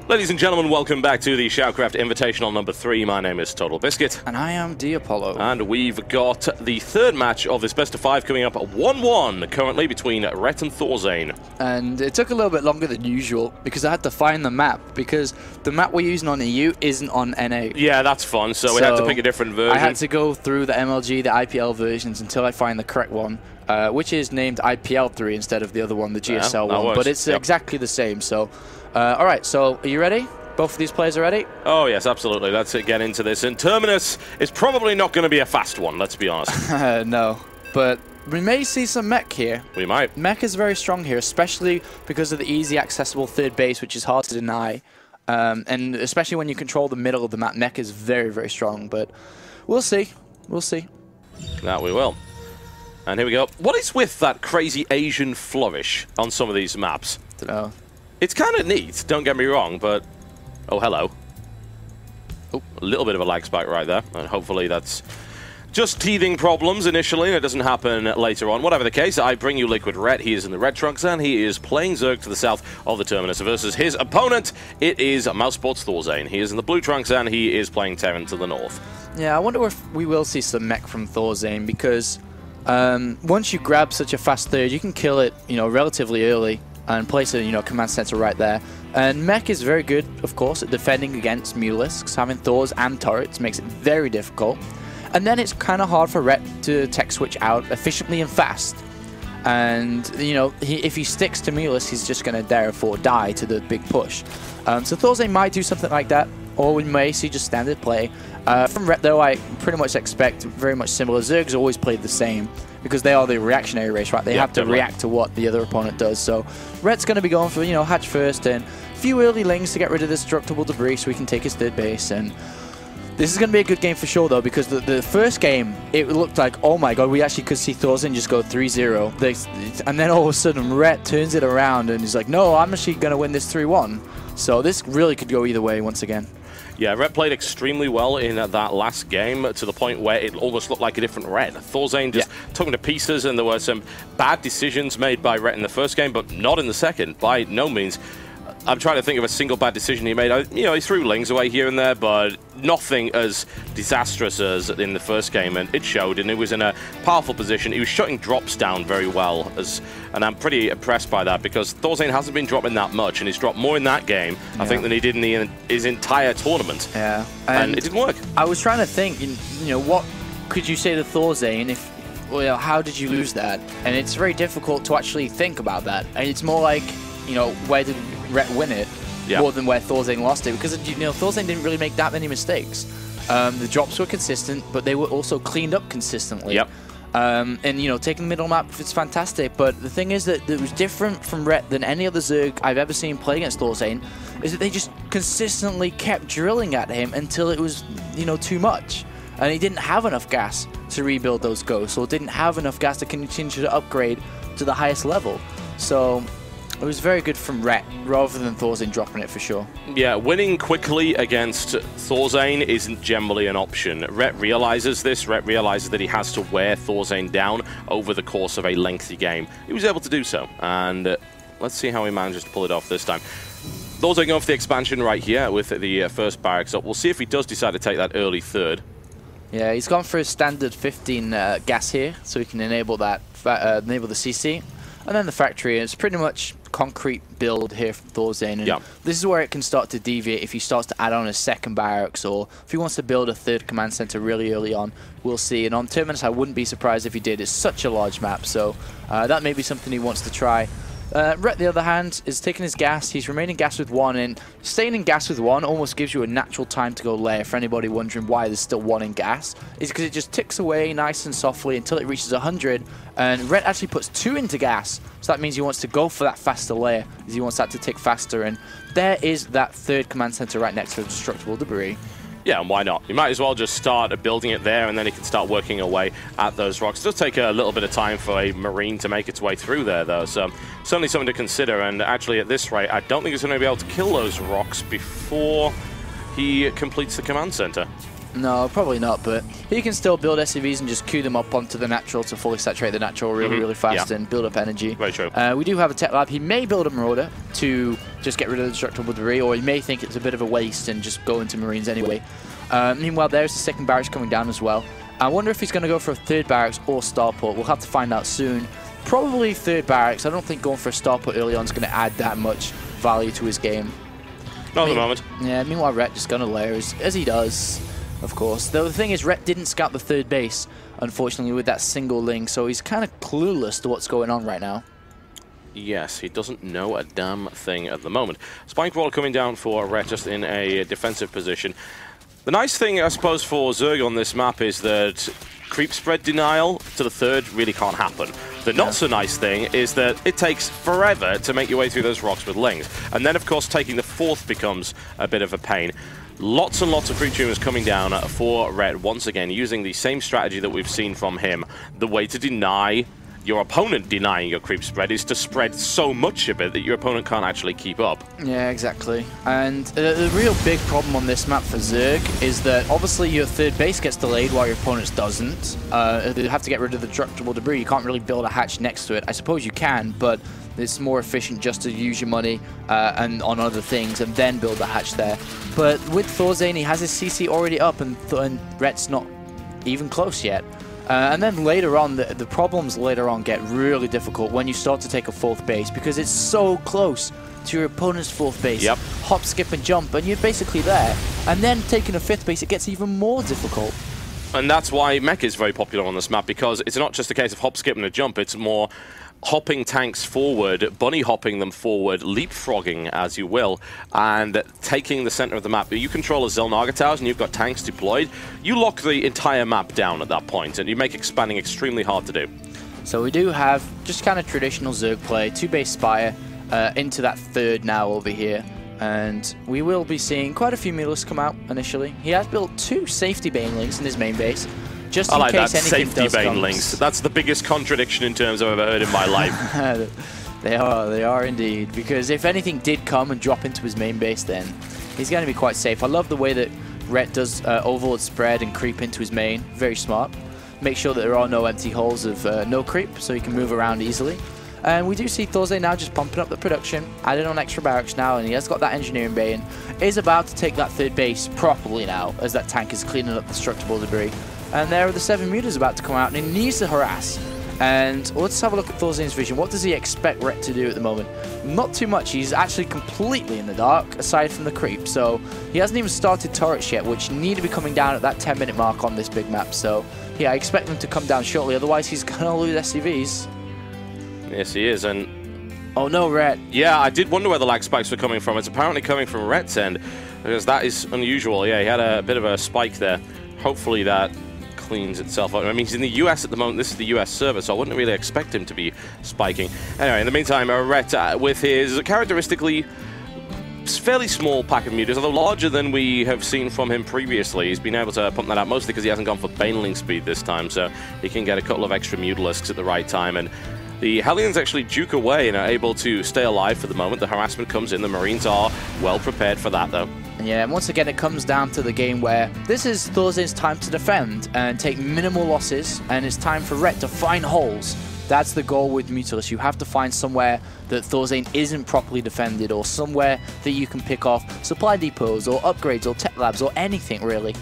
Ladies and gentlemen, welcome back to the SHOUTcraft Invitational number 3. My name is TotalBiscuit. And I am Apollo. And we've got the third match of this best of 5 coming up at 1-1 currently between Rhett and ThorZaIN. And it took a little bit longer than usual because I had to find the map, because the map we're using on EU isn't on NA. Yeah, that's fun, so we had to pick a different version. I had to go through the MLG, the IPL versions until I find the correct one, which is named IPL3 instead of the other one, the GSL one. Works. But it's exactly the same, so... Alright, so are you ready? Both of these players are ready? Oh, yes, absolutely. Let's get into this. And Terminus is probably not going to be a fast one, let's be honest. No, but we may see some mech here. We might. Mech is very strong here, especially because of the easy accessible third base, which is hard to deny. And especially when you control the middle of the map, mech is very, very strong. But we'll see. We'll see. That we will. And here we go. What is with that crazy Asian flourish on some of these maps? Don't know. It's kind of neat, don't get me wrong, but... Oh, hello. Oh, a little bit of a lag spike right there, and hopefully that's just teething problems initially, and it doesn't happen later on. Whatever the case, I bring you Liquid Red. He is in the red trunks, and he is playing Zerg to the south of the Terminus versus his opponent. It is Mousesports ThorZaIN. He is in the blue trunks, and he is playing Terran to the north. Yeah, I wonder if we will see some mech from ThorZaIN, because once you grab such a fast third, you can kill it, relatively early and place a command center right there. And mech is very good, of course, at defending against Mulisks. Having Thors and turrets makes it very difficult. And then it's kind of hard for Rhett to tech switch out efficiently and fast. And, if he sticks to Mulisk, he's just going to therefore die to the big push. So ThorZaIN might do something like that, or we may see just standard play. From Rhett, though, I pretty much expect very much similar. Zerg's always played the same, because they are the reactionary race, right? They have to react to what the other opponent does. So Rhett's going to be going for, hatch first and a few early lings to get rid of the destructible debris so he can take his third base. And this is going to be a good game for sure, though, because the first game, it looked like, oh my god, we actually could see ThorZaIN just go 3-0. And then all of a sudden, Rhett turns it around and he's like, no, I'm actually going to win this 3-1. So this really could go either way once again. Yeah, Rhett played extremely well in that last game, to the point where it almost looked like a different Rhett. ThorZaIN just took him to pieces, and there were some bad decisions made by Rhett in the first game, but not in the second, by no means. I'm trying to think of a single bad decision he made. He threw lings away here and there, but nothing as disastrous as in the first game, and it showed, and it was in a powerful position. He was shutting drops down very well, and I'm pretty impressed by that, because ThorZaIN hasn't been dropping that much, and he's dropped more in that game, I think, than he did in his entire tournament. Yeah. And it didn't work. I was trying to think, what could you say to ThorZaIN if, how did you lose that? And it's very difficult to actually think about that. And it's more like, where did Rhett win it, more than where ThorZaIN lost it, because ThorZaIN didn't really make that many mistakes. The drops were consistent, but they were also cleaned up consistently. Yep. And taking the middle map, it's fantastic. But the thing is that it was different from Rhett than any other Zerg I've ever seen play against ThorZaIN, is that they just consistently kept drilling at him until it was too much, and he didn't have enough gas to rebuild those ghosts, or didn't have enough gas to continue to upgrade to the highest level. So it was very good from Rhett, rather than ThorZaIN dropping it for sure. Yeah, winning quickly against ThorZaIN isn't generally an option. Rhett realizes this. Rhett realizes that he has to wear ThorZaIN down over the course of a lengthy game. He was able to do so, and let's see how he manages to pull it off this time. ThorZaIN going for the expansion right here with the first barracks up. We'll see if he does decide to take that early third. Yeah, he's gone for his standard 15 gas here, so he can enable that, enable the CC. And then the factory is pretty much concrete build here from ThorZaIN. And this is where it can start to deviate if he starts to add on a second barracks, or if he wants to build a third command center really early on. We'll see. And on Terminus, I wouldn't be surprised if he did. It's such a large map, so that may be something he wants to try. Rhett, the other hand, is taking his gas. He's remaining gas with 1, and staying in gas with 1 almost gives you a natural time to go lair. For anybody wondering why there's still 1 in gas, is because it just ticks away nice and softly until it reaches 100, and Rhett actually puts 2 into gas, so that means he wants to go for that faster lair, because he wants that to tick faster, and there is that third command center right next to the destructible debris. Yeah, and why not? You might as well just start building it there, and then he can start working away at those rocks. It does take a little bit of time for a Marine to make its way through there, though, so certainly something to consider. And actually, at this rate, I don't think he's going to be able to kill those rocks before he completes the command center. No, probably not, but he can still build SCVs and just queue them up onto the natural to fully saturate the natural really fast and build up energy. Very true. We do have a tech lab. He may build a Marauder to just get rid of the destructible debris, or he may think it's a bit of a waste and just go into Marines anyway. Meanwhile, there's the second barracks coming down as well. I wonder if he's going to go for a third barracks or starport. We'll have to find out soon. Probably third barracks. I don't think going for a starport early on is going to add that much value to his game. Not at the moment. Yeah, meanwhile, Rhett just going to layer as he does. Of course. Though the thing is, Rhett didn't scout the third base, unfortunately, with that single link, so he's kind of clueless to what's going on right now. Yes, he doesn't know a damn thing at the moment. Spike Roller coming down for Rhett just in a defensive position. The nice thing, I suppose, for Zerg on this map is that creep spread denial to the third really can't happen. The not-so-nice thing is that it takes forever to make your way through those rocks with lings. And then, of course, taking the fourth becomes a bit of a pain. Lots and lots of creep tumors coming down for Red, once again, using the same strategy that we've seen from him. The way to deny your opponent denying your creep spread is to spread so much of it that your opponent can't actually keep up. Yeah, exactly. And the real big problem on this map for Zerg is that obviously your third base gets delayed while your opponent's doesn't. You have to get rid of the destructible debris. You can't really build a hatch next to it. I suppose you can, but it's more efficient just to use your money and on other things and then build a hatch there. But with ThorZaIN, he has his CC already up and Rhett's not even close yet. And then later on, the problems later on get really difficult when you start to take a fourth base because it's so close to your opponent's fourth base. Yep. Hop, skip, and jump, and you're basically there. And then taking a fifth base, it gets even more difficult. And that's why mech is very popular on this map, because it's not just a case of hop, skip, and a jump. It's more hopping tanks forward, bunny hopping them forward, leapfrogging, as you will, and taking the center of the map. You control a Zelnaga towers and you've got tanks deployed. You lock the entire map down at that point, and you make expanding extremely hard to do. So we do have just kind of traditional Zerg play, 2-base Spire into that third now over here. And we will be seeing quite a few Mulists come out initially. He has built 2 safety Banelings in his main base. Just in case anything does come. Safety Banelings. That's the biggest contradiction in terms I've ever heard in my life. They are indeed. Because if anything did come and drop into his main base, then he's going to be quite safe. I love the way that Rhett does overload spread and creep into his main. Very smart. Make sure that there are no empty holes of no creep, so he can move around easily. And we do see ThorZaIN now just pumping up the production, adding on extra barracks now, and he has got that engineering bay and is about to take that third base properly now as that tank is cleaning up the destructible debris. And there are the 7 mutas about to come out, and he needs to harass. And let's have a look at ThorZaIN's vision. What does he expect Rhett to do at the moment? Not too much. He's actually completely in the dark, aside from the creep. So he hasn't even started turrets yet, which need to be coming down at that 10-minute mark on this big map. So yeah, I expect them to come down shortly, otherwise he's going to lose SCVs. Yes, he is, and... Oh no, Rhett. Yeah, I did wonder where the lag spikes were coming from. It's apparently coming from Rhett's end, because that is unusual. Yeah, he had a bit of a spike there. Hopefully that cleans itself up. I mean, he's in the US at the moment. This is the US server, so I wouldn't really expect him to be spiking. Anyway, in the meantime, Rhett with his characteristically fairly small pack of mutas, although larger than we have seen from him previously. He's been able to pump that out mostly because he hasn't gone for Baneling speed this time, so he can get a couple of extra Mutalisks at the right time. And the Hellions actually duke away and are able to stay alive for the moment. The harassment comes in. The Marines are well prepared for that, though. Yeah, and once again, it comes down to the game where this is ThorZaIN's time to defend and take minimal losses, and it's time for Rhett to find holes. That's the goal with Mutalisk. You have to find somewhere that ThorZaIN isn't properly defended, or somewhere that you can pick off supply depots or upgrades or tech labs or anything, really.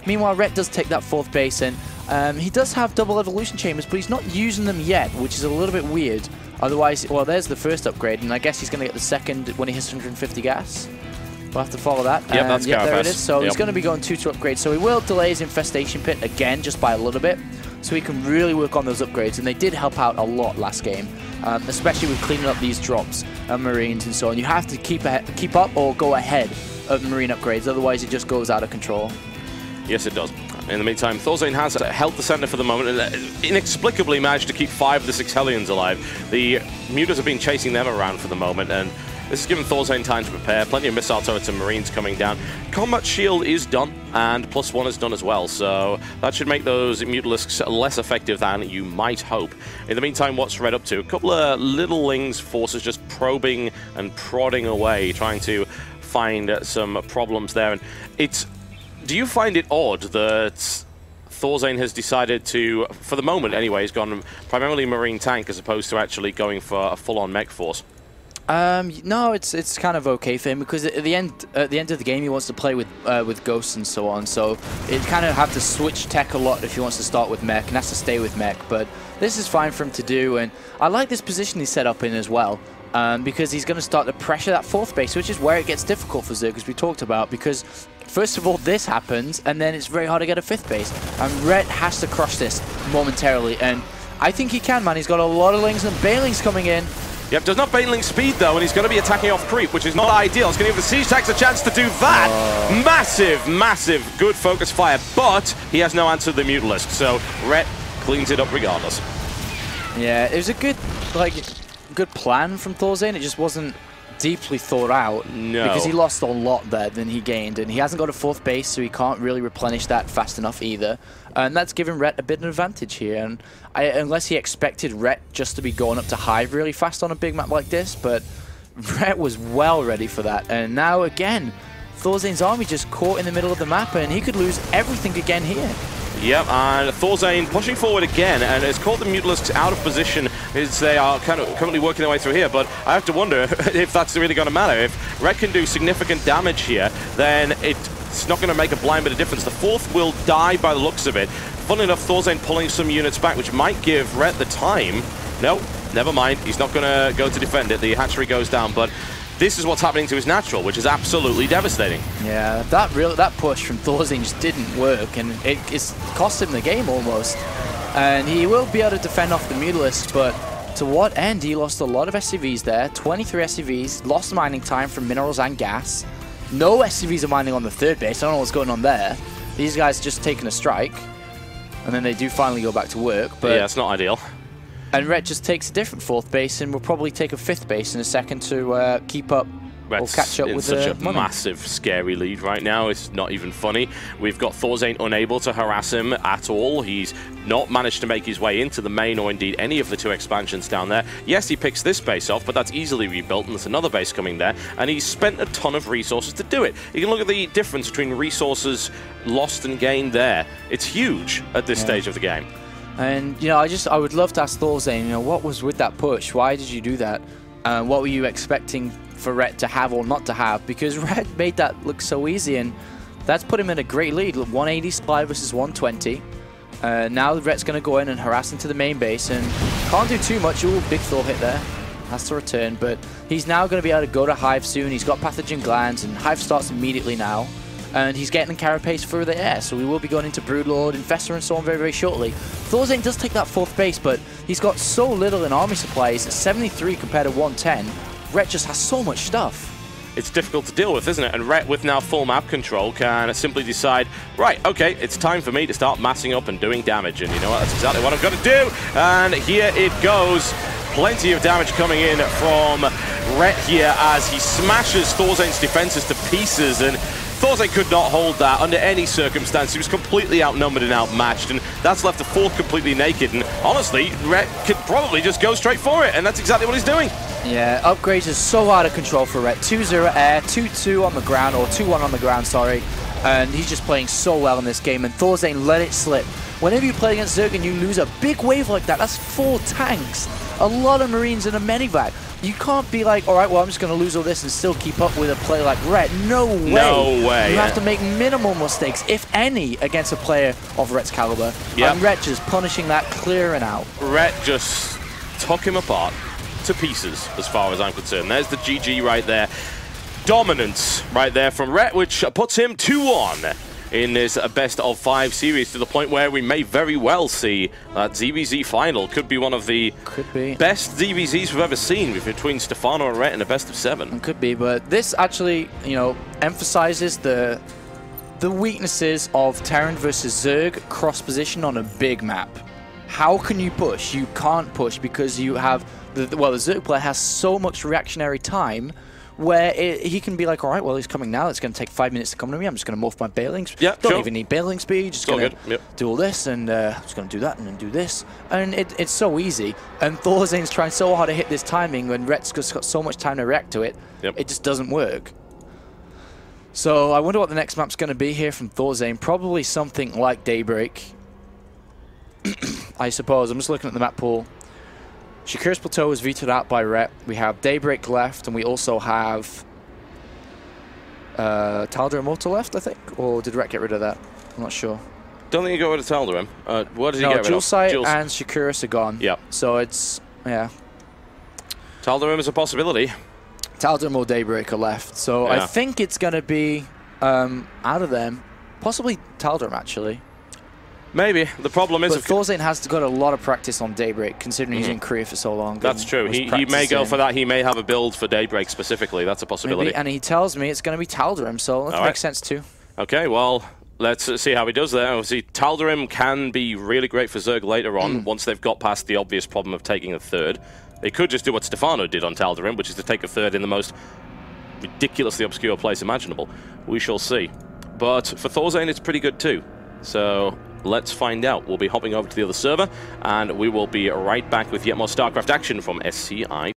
Meanwhile, Rhett does take that 4th base, and he does have double evolution chambers, but he's not using them yet, which is a little bit weird. Otherwise, well, there's the first upgrade, and I guess he's going to get the second when he hits 150 gas. We'll have to follow that. Yep, that's there it is. So he's going to be going 2 to upgrade. So he will delay his infestation pit again, just by a little bit, so he can really work on those upgrades. And they did help out a lot last game, especially with cleaning up these drops of Marines and so on. You have to keep up or go ahead of Marine upgrades, otherwise it just goes out of control. Yes, it does. In the meantime, ThorZaIN has held the center for the moment and inexplicably managed to keep 5 of the 6 Hellions alive. The mutas have been chasing them around for the moment, and this has given ThorZaIN time to prepare. Plenty of missile turrets and Marines coming down. Combat Shield is done, and +1 is done as well, so that should make those Mutalisks less effective than you might hope. In the meantime, what's Red up to? A couple of littlelings forces just probing and prodding away, trying to find some problems there, and it's Do you find it odd that ThorZaIN has decided to, for the moment anyway, has gone primarily Marine tank as opposed to actually going for a full-on mech force? No, it's kind of okay for him because at the end of the game he wants to play with ghosts and so on. So it kind of have to switch tech a lot if he wants to start with mech and has to stay with mech. But this is fine for him to do, and I like this position he's set up in as well. Because he's going to start to pressure that 4th base, which is where it gets difficult for Zerg, as we talked about, because first of all this happens, and then it's very hard to get a 5th base, and Ret has to crush this momentarily, and I think he can, man. He's got a lot of lings, and Bailing's coming in. Yep, does not Baneling speed though, and he's going to be attacking off creep, which is not ideal. It's going to give the siege tanks a chance to do that. Massive, good focus fire, but he has no answer to the Mutalisk, so Ret cleans it up regardless. Yeah, it was a good plan from ThorZaIN. It just wasn't deeply thought out. No. Because he lost a lot there than he gained, and he hasn't got a 4th base, so he can't really replenish that fast enough either. And that's given Ret a bit of an advantage here. And unless he expected Ret just to be going up to Hive really fast on a big map like this, but Ret was well ready for that. And now again, ThorZaIN's army just caught in the middle of the map, and he could lose everything again here. Yep, and ThorZaIN pushing forward again, and it's caught the Mutalisks out of position as they are kind of currently working their way through here, but I have to wonder if that's really going to matter. If Ret can do significant damage here, then it's not going to make a blind bit of difference. The 4th will die by the looks of it. Funnily enough, ThorZaIN pulling some units back, which might give Ret the time. No, never mind. He's not going to go to defend it. The hatchery goes down, but this is what's happening to his natural, which is absolutely devastating. Yeah, that push from ThorZaIN just didn't work, and it's cost him the game almost. And he will be able to defend off the Mutalisk, but to what end? He lost a lot of SCVs there, 23 SCVs, lost mining time from minerals and gas. No SCVs are mining on the 3rd base, I don't know what's going on there. These guys just taking a strike, and then they do finally go back to work. But yeah, it's not ideal. And Ret just takes a different 4th base, and will probably take a 5th base in a second to keep up or catch up with such a money. massive, scary lead right now. It's not even funny. We've got ThorZaIN unable to harass him at all. He's not managed to make his way into the main or indeed any of the 2 expansions down there. Yes, he picks this base off, but that's easily rebuilt, and there's another base coming there, and he's spent a ton of resources to do it. You can look at the difference between resources lost and gained there. It's huge at this stage of the game. And, you know, I would love to ask ThorZaIN, you know, what was with that push? Why did you do that? What were you expecting for Ret to have or not to have? Because Ret made that look so easy, and that's put him in a great lead. 180 supply versus 120. Now Ret's going to go in and harass into the main base, and can't do too much. Ooh, big Thor hit there. Has to return, but he's now going to be able to go to Hive soon. He's got pathogen glands, and Hive starts immediately now. And he's getting the carapace through the air, so we will be going into Broodlord, Infestor, and so on very, very shortly. ThorZaIN does take that 4th base, but he's got so little in army supplies, 73 compared to 110. Ret just has so much stuff. It's difficult to deal with, isn't it? And Ret, with now full map control, can simply decide, right, okay, it's time for me to start massing up and doing damage. And you know what? That's exactly what I'm going to do. And here it goes. Plenty of damage coming in from Ret here as he smashes ThorZaIN's defenses to pieces, and ThorZaIN could not hold that under any circumstance. He was completely outnumbered and outmatched, and that's left the 4th completely naked. And honestly, Ret could probably just go straight for it, and that's exactly what he's doing. Yeah, upgrades is so hard to control for Ret. 2-0 air, 2-2 on the ground, or 2-1 on the ground, sorry. And he's just playing so well in this game, and ThorZaIN let it slip. Whenever you play against Zerg and you lose a big wave like that, that's 4 tanks, a lot of Marines and a medivac. You can't be like, all right, well, I'm just going to lose all this and still keep up with a player like Ret. No way. No way. You have to make minimal mistakes, if any, against a player of Ret's caliber. Yep. And Ret just punishing that, clearing out. Ret just took him apart to pieces, as far as I'm concerned. There's the GG right there. Dominance right there from Ret, which puts him 2-1 in this best of 5 series, to the point where we may very well see that ZVZ final could be one of the best ZVZs we've ever seen, between Stefano and Ret in a best of 7. It could be, but this actually, you know, emphasizes the weaknesses of Terran versus Zerg cross position on a big map. How can you push? You can't push because you have the Zerg player has so much reactionary time, where he can be like, all right, well, he's coming now. It's going to take 5 minutes to come to me. I'm just going to morph my Bailings. Yeah, Don't even need Bailing speed. Just going to Yep. do all this, and just going to do that, and then do this. And it's so easy. And ThorZaIN's trying so hard to hit this timing when Ret's just got so much time to react to it. Yep. It just doesn't work. So I wonder what the next map's going to be here from ThorZaIN. Probably something like Daybreak, I suppose. I'm just looking at the map pool. Shakira's Plateau was vetoed out by Rep. We have Daybreak left, and we also have Tal'Darim Immortal left, I think? Or did Rep get rid of that? I'm not sure. Don't think you got rid of Tal'Darim. What did he get rid of? Dual Sight and Shakira's are gone. Yep. So it's, yeah. Tal'Darim is a possibility. Tal'Darim or Daybreak are left. So I think it's going to be, out of them, possibly Tal'Darim, actually. Maybe. The problem is... But ThorZaIN has got a lot of practice on Daybreak, considering he's in Korea for so long. That's true. He may go for that. He may have a build for Daybreak specifically. That's a possibility. Maybe, and he tells me it's going to be Tal'Darim, so that makes sense too. Okay, well, let's see how he does there. Obviously, Tal'Darim can be really great for Zerg later on, once they've got past the obvious problem of taking a third. They could just do what Stefano did on Tal'Darim, which is to take a third in the most ridiculously obscure place imaginable. We shall see. But for ThorZaIN, it's pretty good too. So let's find out. We'll be hopping over to the other server, and we will be right back with yet more StarCraft action from SCi4.